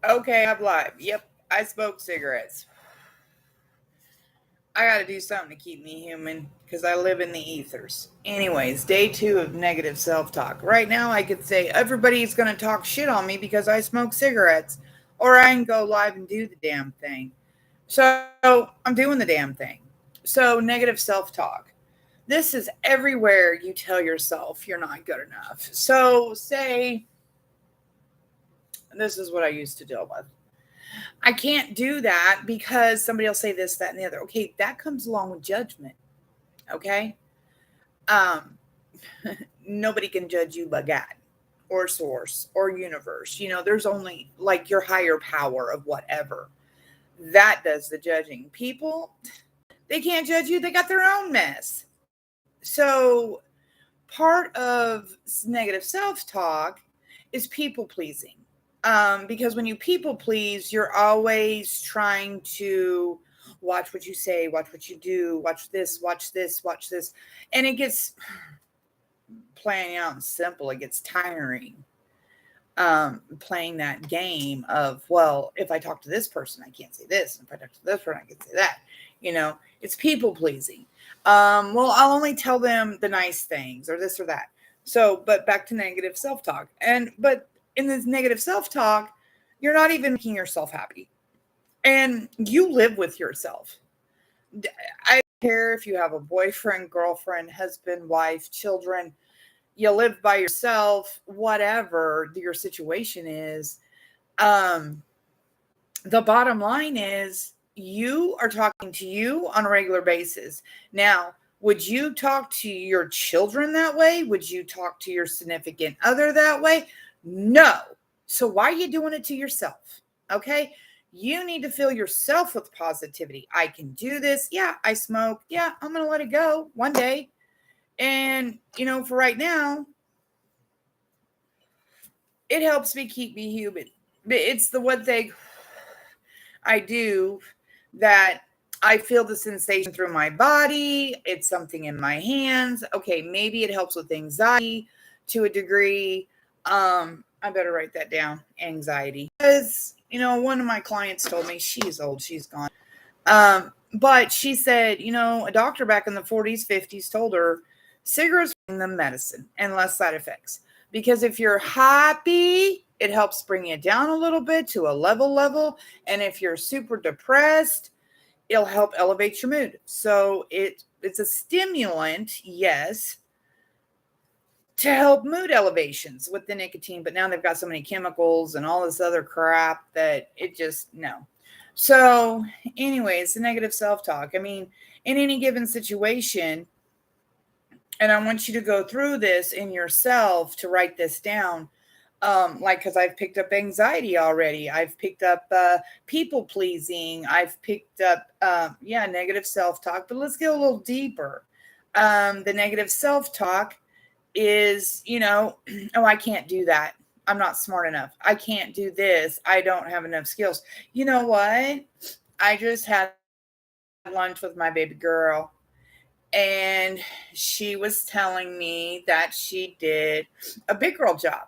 Okay, I'm live. Yep, I smoke cigarettes. I gotta do something to keep me human because I live in the ethers. Anyways, day two of negative self talk. Right now, I could say everybody's gonna talk shit on me because I smoke cigarettes, or I can go live and do the damn thing. So, I'm doing the damn thing. So, negative self talk. This is everywhere you tell yourself you're not good enough. So, say, this is what I used to deal with. I can't do that because somebody will say this, that, and the other. Okay, that comes along with judgment. Okay. Um, Nobody can judge you but God or source or universe. There's only like your higher power of whatever that does the judging. People, they can't judge you. They got their own mess. So part of negative self-talk is people pleasing. Because when you people please, you're always trying to watch what you say, watch what you do, watch this, watch this, watch this. And it gets playing out and simple, it gets tiring. Playing that game of, well, if I talk to this person, I can't say this. If I talk to this person, I can say that. It's people pleasing. Well, I'll only tell them the nice things or this or that. So, but back to negative self talk. But in this negative self talk, you're not even making yourself happy. And you live with yourself. I don't care if you have a boyfriend, girlfriend, husband, wife, children, you live by yourself, whatever your situation is. Um, the bottom line is you are talking to you on a regular basis. Now, would you talk to your children that way? Would you talk to your significant other that way? No. So why are you doing it to yourself? Okay. You need to fill yourself with positivity. I can do this. Yeah, I smoke. Yeah, I'm going to let it go one day. And, for right now, it helps me keep me human. It's the one thing I do that I feel the sensation through my body. It's something in my hands. Okay, maybe it helps with anxiety to a degree. I better write that down. Anxiety. Because, one of my clients told me she's old, she's gone. But she said, a doctor back in the 40s, 50s told her cigarettes bring them medicine and less side effects. Because if you're happy, it helps bring you down a little bit to a level. And if you're super depressed, it'll help elevate your mood. So it's a stimulant, yes, to help mood elevations with the nicotine. But now they've got so many chemicals and all this other crap that it just no. So, anyways, the negative self talk. I mean, in any given situation, and I want you to go through this in yourself to write this down. Like, because I've picked up anxiety already. I've picked up people pleasing. I've picked up, yeah, negative self talk. But let's get a little deeper. The negative self talk is, oh, I can't do that. I'm not smart enough. I can't do this. I don't have enough skills. You know what? I just had lunch with my baby girl, and she was telling me that she did a big girl job.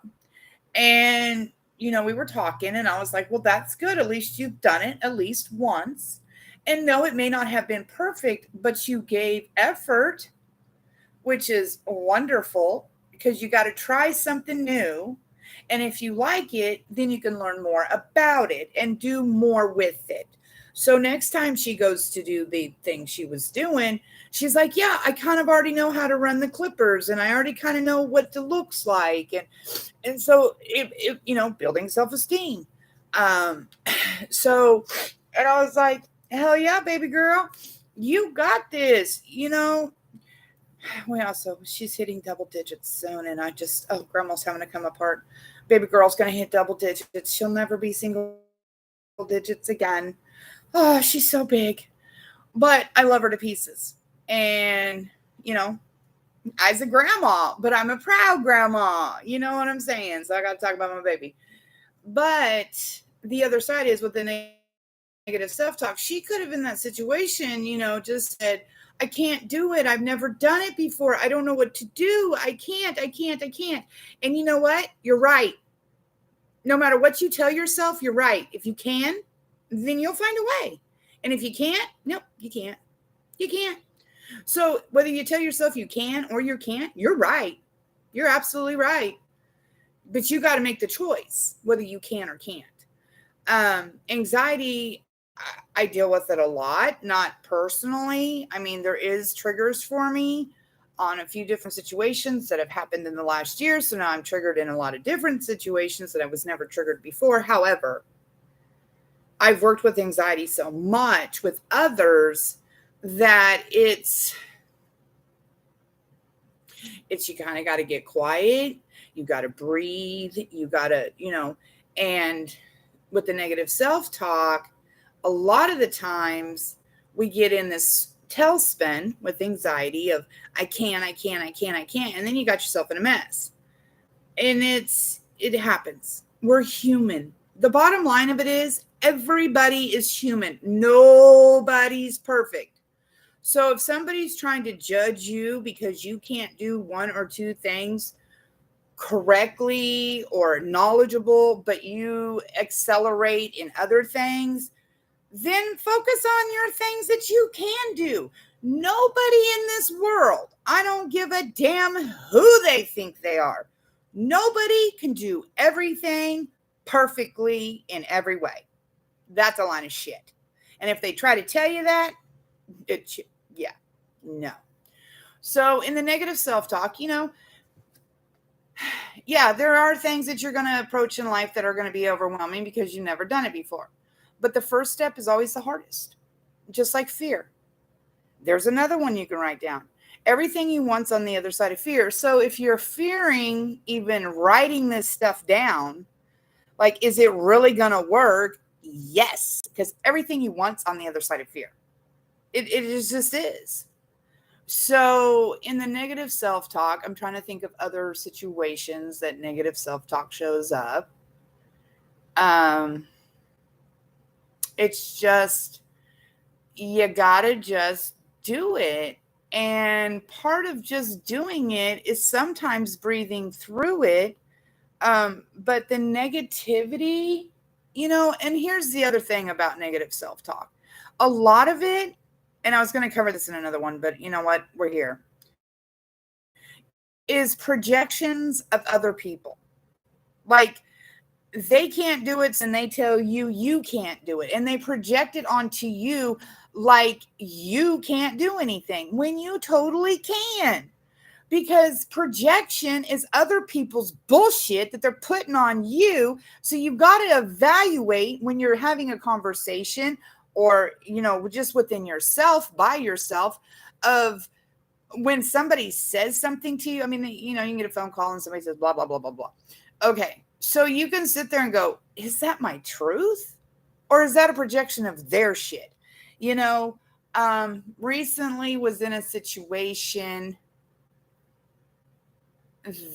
And, we were talking, and I was like, well, that's good. At least you've done it at least once. And no, it may not have been perfect, but you gave effort, which is wonderful because you got to try something new. And if you like it, then you can learn more about it and do more with it. So next time she goes to do the thing she was doing, she's like, yeah, I kind of already know how to run the clippers and I already kind of know what it looks like. And so building self-esteem. Um, so, and I was like, hell yeah, baby girl, you got this, well, so she's hitting double digits soon, and grandma's having to come apart. Baby girl's gonna hit double digits. She'll never be single digits again. Oh, she's so big, but I love her to pieces. And as a grandma, but I'm a proud grandma. You know what I'm saying? So I got to talk about my baby. But the other side is with the negative self talk, she could have in that situation, just said, I can't do it. I've never done it before. I don't know what to do. I can't. And you know what? You're right. No matter what you tell yourself, you're right. If you can, then you'll find a way. And if you can't, nope, you can't. You can't. So whether you tell yourself you can or you can't, you're right. You're absolutely right. But you got to make the choice whether you can or can't. Anxiety, I deal with it a lot, not personally. I mean, there is triggers for me on a few different situations that have happened in the last year. So now I'm triggered in a lot of different situations that I was never triggered before. However, I've worked with anxiety so much with others that it's you kind of got to get quiet. You got to breathe. You got to, and with the negative self-talk, a lot of the times we get in this tailspin with anxiety of I can't. And then you got yourself in a mess. And it happens. We're human. The bottom line of it is everybody is human. Nobody's perfect. So if somebody's trying to judge you because you can't do one or two things correctly or knowledgeable, but you accelerate in other things, then focus on your things that you can do. Nobody in this world, I don't give a damn who they think they are. Nobody can do everything perfectly in every way. That's a line of shit. And if they try to tell you that, no. So in the negative self-talk, there are things that you're going to approach in life that are going to be overwhelming because you've never done it before. But the first step is always the hardest, just like fear. There's another one you can write down. Everything you want's on the other side of fear. So if you're fearing even writing this stuff down, like, is it really going to work? Yes, because everything you want's on the other side of fear. It just is. So in the negative self-talk, I'm trying to think of other situations that negative self-talk shows up. It's just, you gotta just do it. And part of just doing it is sometimes breathing through it. But the negativity, and here's the other thing about negative self-talk. A lot of it, and I was going to cover this in another one, but you know what? We're here. Is projections of other people. Like, they can't do it, and they tell you can't do it. And they project it onto you like you can't do anything when you totally can. Because projection is other people's bullshit that they're putting on you. So you've got to evaluate when you're having a conversation or, just within yourself, by yourself, of when somebody says something to you. I mean, you can get a phone call and somebody says blah, blah, blah, blah, blah. Okay. So you can sit there and go, is that my truth? Or is that a projection of their shit? Recently was in a situation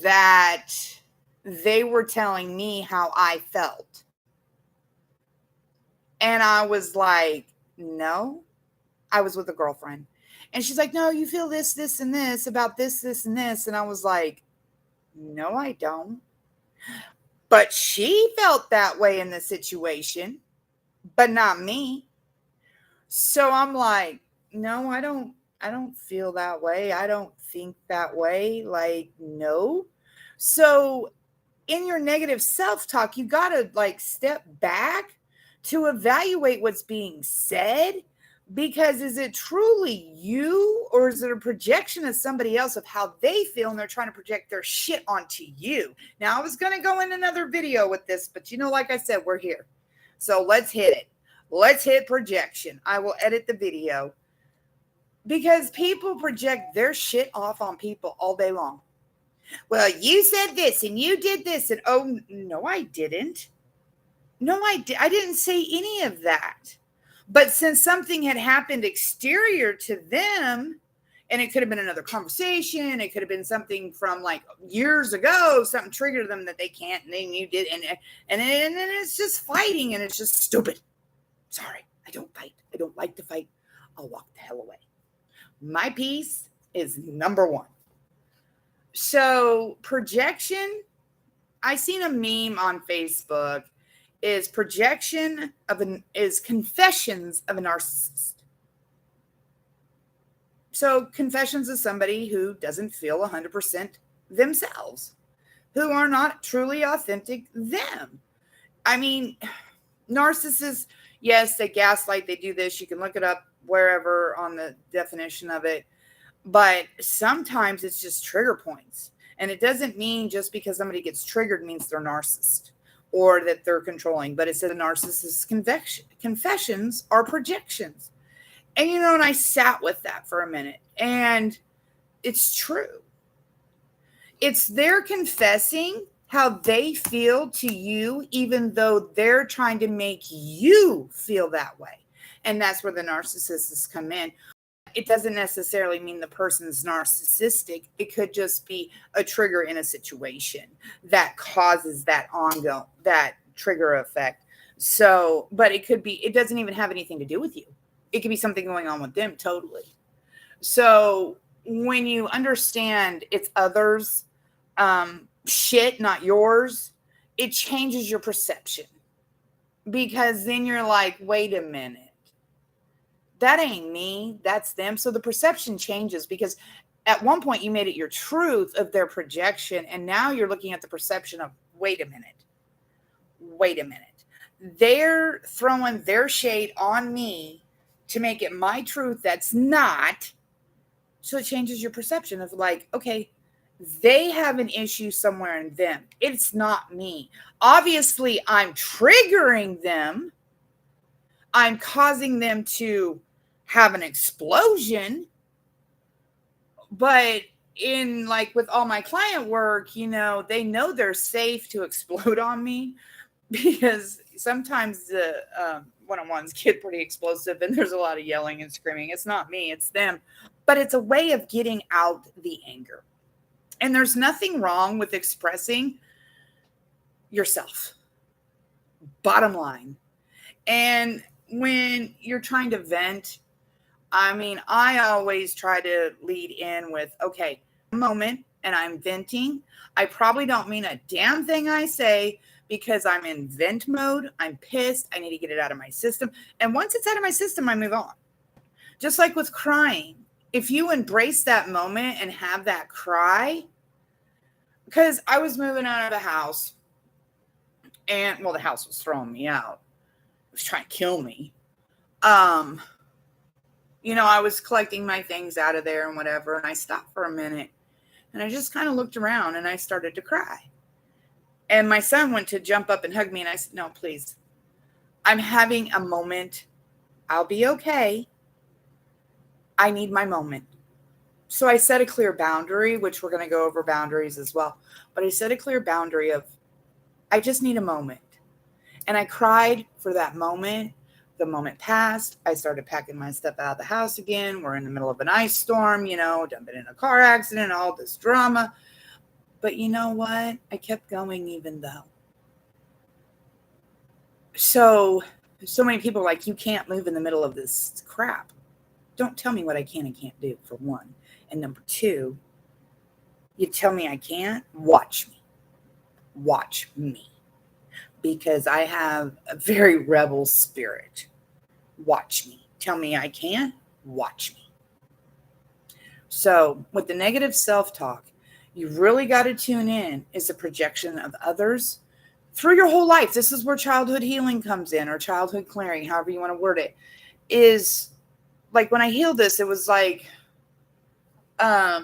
that they were telling me how I felt. And I was like, no. I was with a girlfriend. And she's like, no, you feel this, this, and this about this, this, and this. And I was like, no, I don't. But she felt that way in the situation, but not me. So I'm like, no, I don't feel that way. I don't think that way. Like, no. So in your negative self-talk, you got to step back to evaluate what's being said, because is it truly you, or is it a projection of somebody else of how they feel and they're trying to project their shit onto you? Now, I was going to go in another video with this, but like I said, we're here. So let's hit it. Let's hit projection. I will edit the video because people project their shit off on people all day long. Well, you said this and you did this, and oh, no, I didn't. No, I didn't say any of that. But since something had happened exterior to them, and it could have been another conversation, it could have been something from years ago, something triggered them that they can't, and then you did, and then it's just fighting, and it's just stupid. Sorry, I don't fight. I don't like to fight. I'll walk the hell away. My peace is number one. So projection, I seen a meme on Facebook is confessions of a narcissist. So confessions of somebody who doesn't feel 100% themselves, who are not truly authentic them. I mean, narcissists, yes, they gaslight, they do this. You can look it up wherever on the definition of it. But sometimes it's just trigger points. And it doesn't mean just because somebody gets triggered means they're narcissist or that they're controlling. But it said a narcissist's confessions are projections. And, and I sat with that for a minute. And it's true. It's their confessing how they feel to you, even though they're trying to make you feel that way. And that's where the narcissists come in. It doesn't necessarily mean the person's narcissistic. It could just be a trigger in a situation that causes that trigger effect. So, but it doesn't even have anything to do with you. It could be something going on with them totally. So when you understand it's others, shit, not yours, it changes your perception, because then you're like, wait a minute, that ain't me, that's them. So the perception changes, because at one point you made it your truth of their projection, and now you're looking at the perception of, wait a minute, they're throwing their shade on me to make it my truth that's not. So it changes your perception of like, okay, they have an issue somewhere in them. It's not me. Obviously, I'm triggering them. I'm causing them to have an explosion. But in like with all my client work, they know they're safe to explode on me, because sometimes the one-on-ones get pretty explosive and there's a lot of yelling and screaming. It's not me, it's them. But it's a way of getting out the anger. And there's nothing wrong with expressing yourself. Bottom line. And when you're trying to vent, I always try to lead in with, okay, moment, and I'm venting. I probably don't mean a damn thing I say, because I'm in vent mode. I'm pissed. I need to get it out of my system. And once it's out of my system, I move on. Just like with crying. If you embrace that moment and have that cry, because I was moving out of the house, and the house was throwing me out. It was trying to kill me. I was collecting my things out of there and whatever, and I stopped for a minute, and I just kind of looked around, and I started to cry. And my son went to jump up and hug me, and I said, no, please. I'm having a moment. I'll be okay. I need my moment. So I set a clear boundary, which we're going to go over boundaries as well. But I set a clear boundary of, I just need a moment. And I cried for that moment. The moment passed. I started packing my stuff out of the house again. We're in the middle of an ice storm, jumping in a car accident, all this drama. But you know what? I kept going even though. So many people are like, you can't move in the middle of this crap. Don't tell me what I can and can't do, for one. And number two, you tell me I can't, watch me. Watch me. Because I have a very rebel spirit. Watch me. Tell me I can't, watch me. So with the negative self-talk, you really got to tune in is the projection of others through your whole life. This is where childhood healing comes in, or childhood clearing, however you want to word it. Is like when I healed this, it was like all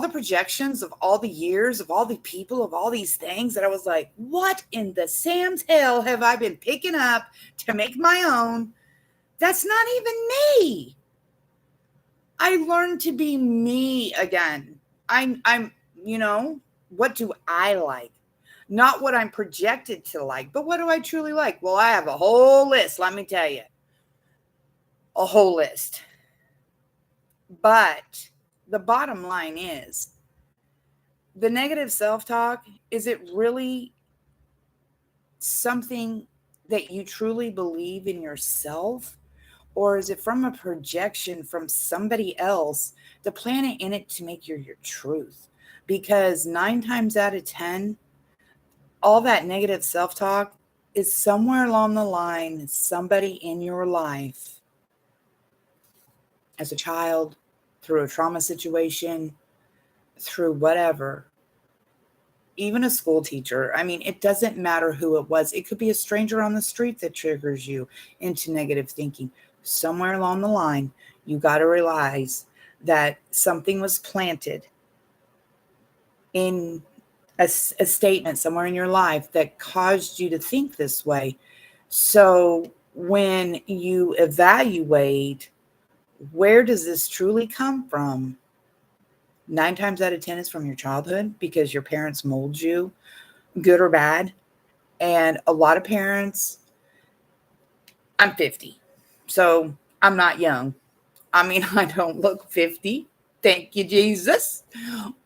the projections of all the years, of all the people, of all these things that I was like, what in the Sam's hell have I been picking up to make my own? That's not even me. I learned to be me again. I'm, what do I like? Not what I'm projected to like, but what do I truly like? Well, I have a whole list, let me tell you. A whole list. But the bottom line is, the negative self-talk, is it really something that you truly believe in yourself? Or is it from a projection from somebody else, the planet in it to make your truth? because 9 times out of 10, all that negative self-talk is somewhere along the line, somebody in your life as a child, through a trauma situation, through whatever, even a school teacher. I mean, it doesn't matter who it was. It could be a stranger on the street that triggers you into negative thinking. Somewhere along the line, you got to realize that something was planted in a statement somewhere in your life that caused you to think this way. So when you evaluate, where does this truly come from? 9 times out of 10 is from your childhood because your parents mold you, good or bad. And a lot of parents, I'm 50, so I'm not young. I mean, I don't look 50. Thank you, Jesus.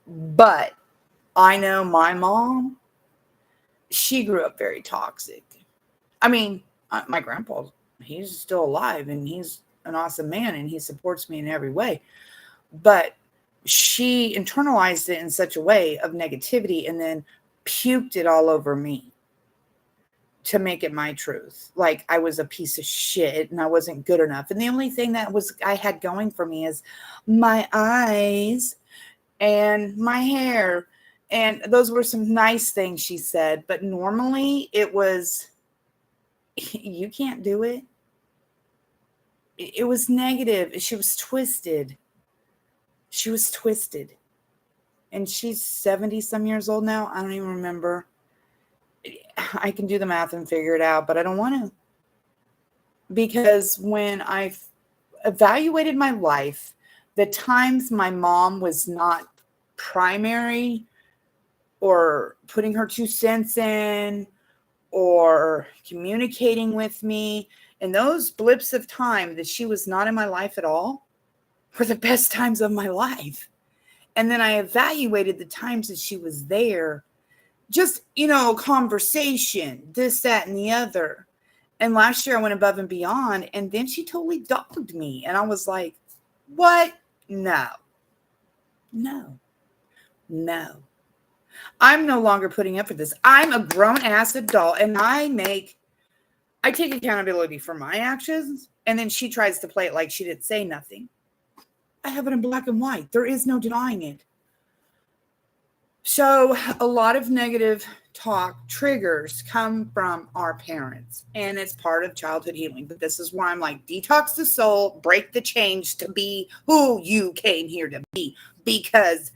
But I know my mom, she grew up very toxic. I mean, my grandpa, he's still alive and he's an awesome man and he supports me in every way. But she internalized it in such a way of negativity and then puked it all over me to make it my truth. Like I was a piece of shit and I wasn't good enough. And the only thing that was I had going for me is my eyes and my hair. And those were some nice things she said. But normally it was, you can't do it. It was negative. She was twisted. She was twisted. And she's 70 some years old now. I don't even remember. I can do the math and figure it out, but I don't want to. Because when I've evaluated my life, the times my mom was not primary or putting her 2 cents in or communicating with me, and those blips of time that she was not in my life at all were the best times of my life. And then I evaluated the times that she was there, just, conversation, this, that, and the other. And last year I went above and beyond, and then she totally dogged me. And I was like, what? No. I'm no longer putting up with this. I'm a grown ass adult and I take accountability for my actions. And then she tries to play it like she didn't say nothing. I have it in black and white. There is no denying it. So a lot of negative talk triggers come from our parents, and it's part of childhood healing. But this is where I'm like, detox the soul, break the chains to be who you came here to be, because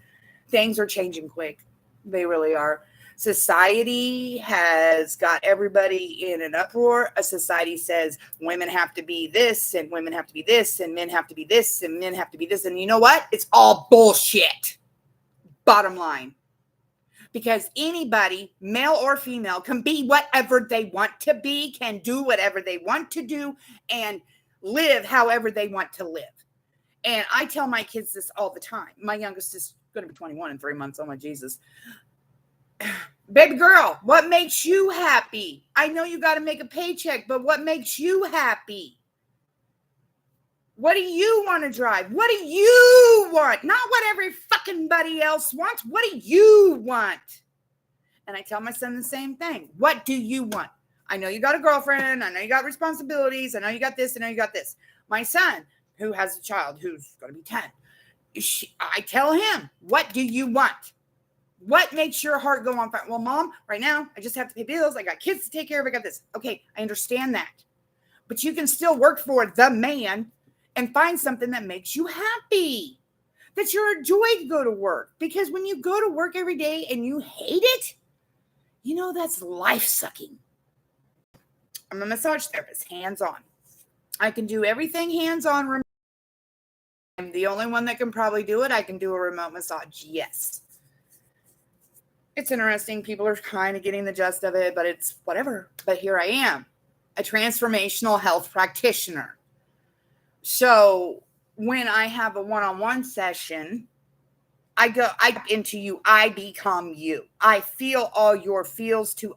things are changing quick. They really are. Society has got everybody in an uproar. A society says women have to be this and women have to be this and men have to be this and men have to be this. And you know what? It's all bullshit. Bottom line. Because anybody, male or female, can be whatever they want to be, can do whatever they want to do, and live however they want to live. And I tell my kids this all the time. My youngest is going to be 21 in 3 months. Oh, my Jesus. Baby girl, what makes you happy? I know you got to make a paycheck, but what makes you happy? What do you want to drive? What do you want? Not what every fucking buddy else wants. What do you want? And I tell my son the same thing. What do you want? I know you got a girlfriend. I know you got responsibilities. I know you got this. I know you got this. My son, who has a child who's going to be 10, I tell him, what do you want? What makes your heart go on fire? Well, Mom, right now, I just have to pay bills. I got kids to take care of. I got this. Okay, I understand that. But you can still work for the man and find something that makes you happy, that you're a joy to go to work. Because when you go to work every day and you hate it, that's life-sucking. I'm a massage therapist, hands-on. I can do everything hands-on. I'm the only one that can probably do it. I can do a remote massage, yes. It's interesting. People are kind of getting the gist of it, but it's whatever. But here I am, a transformational health practitioner. So when I have a one-on-one session, I into you, I become you. I feel all your feels to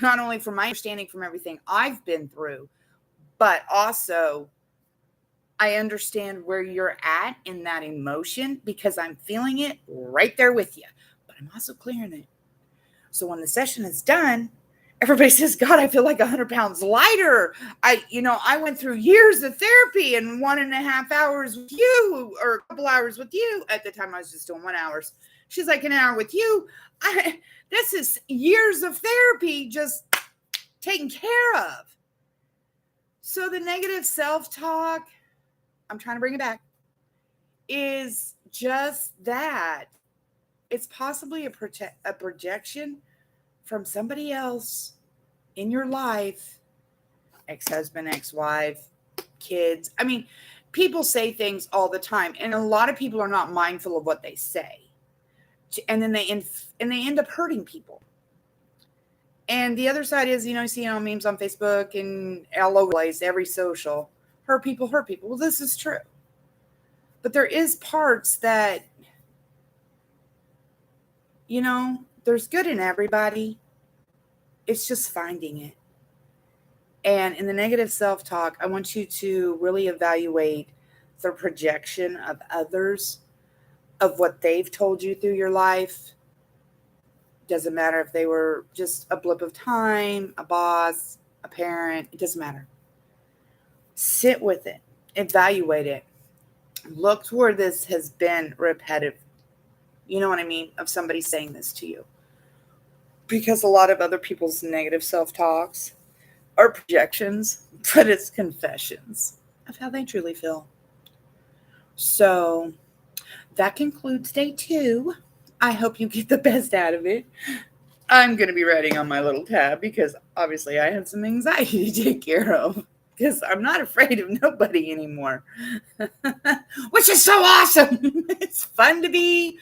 not only from my understanding from everything I've been through, but also I understand where you're at in that emotion because I'm feeling it right there with you. But I'm also clearing it. So when the session is done, everybody says, God, I feel like 100 pounds lighter. I went through years of therapy and 1.5 hours with you, or a couple hours with you. At the time, I was just doing 1 hour. She's like, an hour with you. This is years of therapy just taken care of. So the negative self-talk, I'm trying to bring it back, is just that. It's possibly a projection from somebody else in your life, ex-husband, ex-wife, kids. I mean, people say things all the time, and a lot of people are not mindful of what they say. And then they end up hurting people. And the other side is, you see memes on Facebook and all over the place, every social. Hurt people, hurt people. Well, this is true. But there is parts that, there's good in everybody. It's just finding it. And in the negative self-talk, I want you to really evaluate the projection of others, of what they've told you through your life. Doesn't matter if they were just a blip of time, a boss, a parent, it doesn't matter. Sit with it, evaluate it. Look to where this has been repetitive. You know what I mean? Of somebody saying this to you. Because a lot of other people's negative self-talks are projections, but it's confessions of how they truly feel. So that concludes day 2. I hope you get the best out of it. I'm going to be writing on my little tab because obviously I have some anxiety to take care of because I'm not afraid of nobody anymore, which is so awesome. It's fun to be